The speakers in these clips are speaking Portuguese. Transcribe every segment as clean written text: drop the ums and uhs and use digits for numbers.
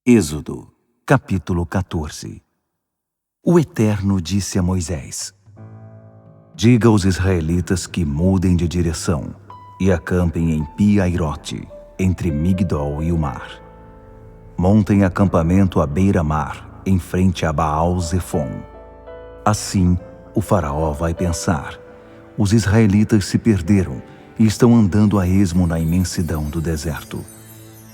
Êxodo, capítulo 14. O Eterno disse a Moisés: Diga aos israelitas que mudem de direção e acampem em Pi-Hairote, entre Migdol e o mar. Montem acampamento à beira-mar, em frente a Baal-Zefon. Assim, o faraó vai pensar: os israelitas se perderam e estão andando a esmo na imensidão do deserto.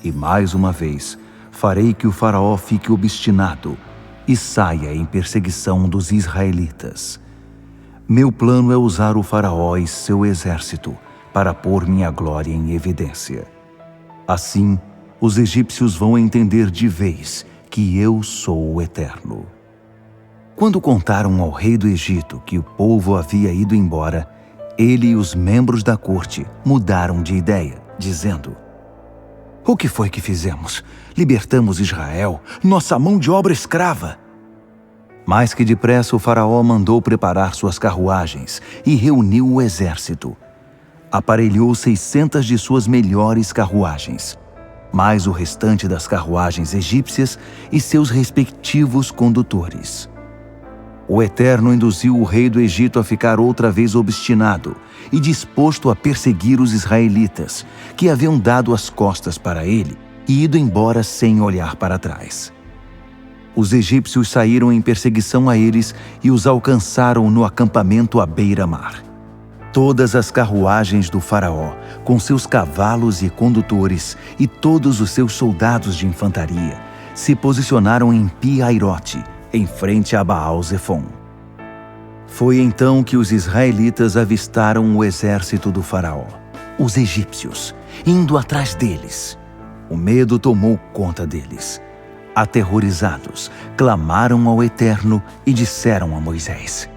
E mais uma vez, farei que o faraó fique obstinado e saia em perseguição dos israelitas. Meu plano é usar o faraó e seu exército para pôr minha glória em evidência. Assim, os egípcios vão entender de vez que eu sou o Eterno. Quando contaram ao rei do Egito que o povo havia ido embora, ele e os membros da corte mudaram de ideia, dizendo: O que foi que fizemos? Libertamos Israel, nossa mão de obra escrava. Mais que depressa o faraó mandou preparar suas carruagens e reuniu o exército. Aparelhou 600 de suas melhores carruagens, mais o restante das carruagens egípcias e seus respectivos condutores. O Eterno induziu o rei do Egito a ficar outra vez obstinado e disposto a perseguir os israelitas, que haviam dado as costas para ele e ido embora sem olhar para trás. Os egípcios saíram em perseguição a eles e os alcançaram no acampamento à beira-mar. Todas as carruagens do faraó, com seus cavalos e condutores, e todos os seus soldados de infantaria, se posicionaram em Pi-Hairote, em frente a Baal-Zefon. Foi então que os israelitas avistaram o exército do faraó, os egípcios, indo atrás deles. O medo tomou conta deles. Aterrorizados, clamaram ao Eterno e disseram a Moisés: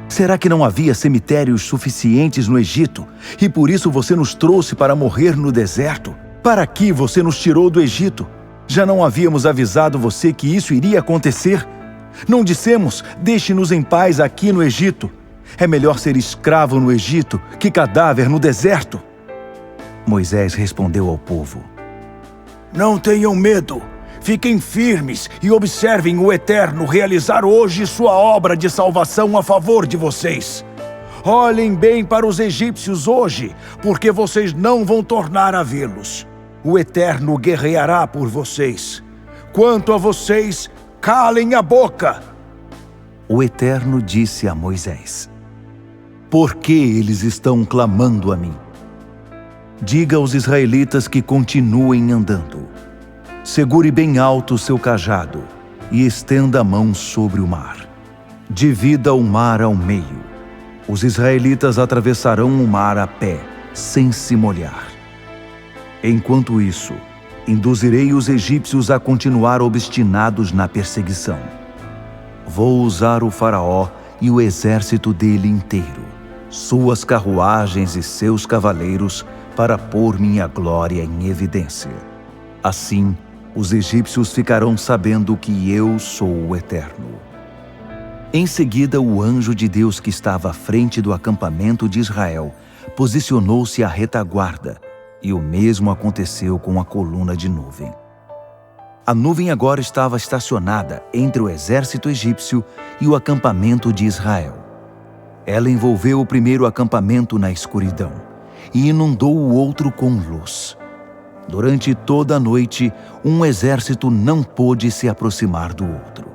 Será que não havia cemitérios suficientes no Egito, e por isso você nos trouxe para morrer no deserto? Para que você nos tirou do Egito? Já não havíamos avisado você que isso iria acontecer? Não dissemos: deixe-nos em paz aqui no Egito. É melhor ser escravo no Egito que cadáver no deserto. Moisés respondeu ao povo: Não tenham medo. Fiquem firmes e observem o Eterno realizar hoje sua obra de salvação a favor de vocês. Olhem bem para os egípcios hoje, porque vocês não vão tornar a vê-los. O Eterno guerreará por vocês. Quanto a vocês, calem a boca. O Eterno disse a Moisés: Por que eles estão clamando a mim? Diga aos israelitas que continuem andando. Segure bem alto seu cajado e estenda a mão sobre o mar. Divida o mar ao meio. Os israelitas atravessarão o mar a pé, sem se molhar. Enquanto isso, induzirei os egípcios a continuar obstinados na perseguição. Vou usar o faraó e o exército dele inteiro, suas carruagens e seus cavaleiros, para pôr minha glória em evidência. Assim, os egípcios ficarão sabendo que eu sou o Eterno. Em seguida, o anjo de Deus que estava à frente do acampamento de Israel posicionou-se à retaguarda, e o mesmo aconteceu com a coluna de nuvem. A nuvem agora estava estacionada entre o exército egípcio e o acampamento de Israel. Ela envolveu o primeiro acampamento na escuridão e inundou o outro com luz. Durante toda a noite, um exército não pôde se aproximar do outro.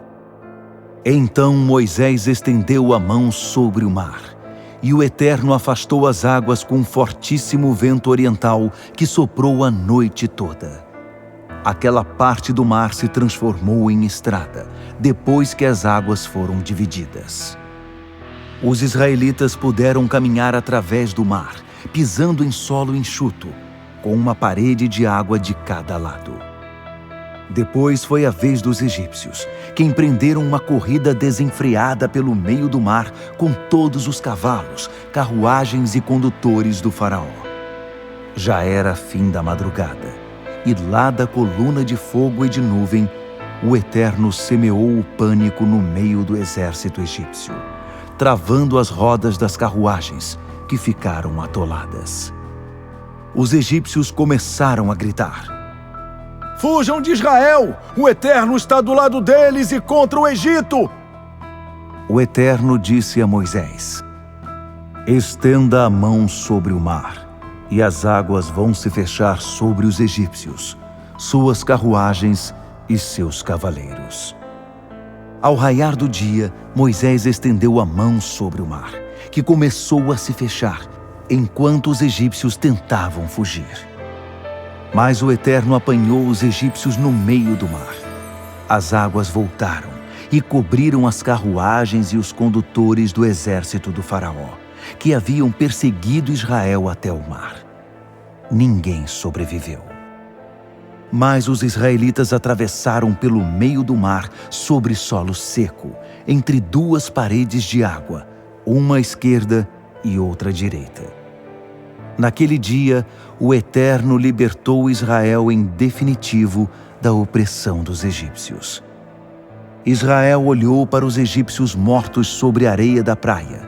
Então Moisés estendeu a mão sobre o mar, e o Eterno afastou as águas com um fortíssimo vento oriental que soprou a noite toda. Aquela parte do mar se transformou em estrada, depois que as águas foram divididas. Os israelitas puderam caminhar através do mar, pisando em solo enxuto, com uma parede de água de cada lado. Depois foi a vez dos egípcios, que empreenderam uma corrida desenfreada pelo meio do mar com todos os cavalos, carruagens e condutores do faraó. Já era fim da madrugada, e lá da coluna de fogo e de nuvem, o Eterno semeou o pânico no meio do exército egípcio, travando as rodas das carruagens, que ficaram atoladas. Os egípcios começaram a gritar: Fujam de Israel! O Eterno está do lado deles e contra o Egito! O Eterno disse a Moisés: Estenda a mão sobre o mar, e as águas vão se fechar sobre os egípcios, suas carruagens e seus cavaleiros. Ao raiar do dia, Moisés estendeu a mão sobre o mar, que começou a se fechar, enquanto os egípcios tentavam fugir. Mas o Eterno apanhou os egípcios no meio do mar. As águas voltaram e cobriram as carruagens e os condutores do exército do faraó, que haviam perseguido Israel até o mar. Ninguém sobreviveu. Mas os israelitas atravessaram pelo meio do mar sobre solo seco, entre duas paredes de água, uma à esquerda e outra à direita. Naquele dia, o Eterno libertou Israel em definitivo da opressão dos egípcios. Israel olhou para os egípcios mortos sobre a areia da praia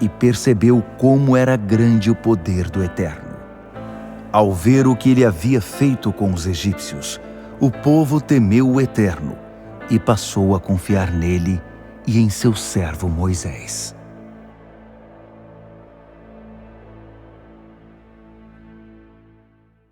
e percebeu como era grande o poder do Eterno. Ao ver o que ele havia feito com os egípcios, o povo temeu o Eterno e passou a confiar nele e em seu servo Moisés.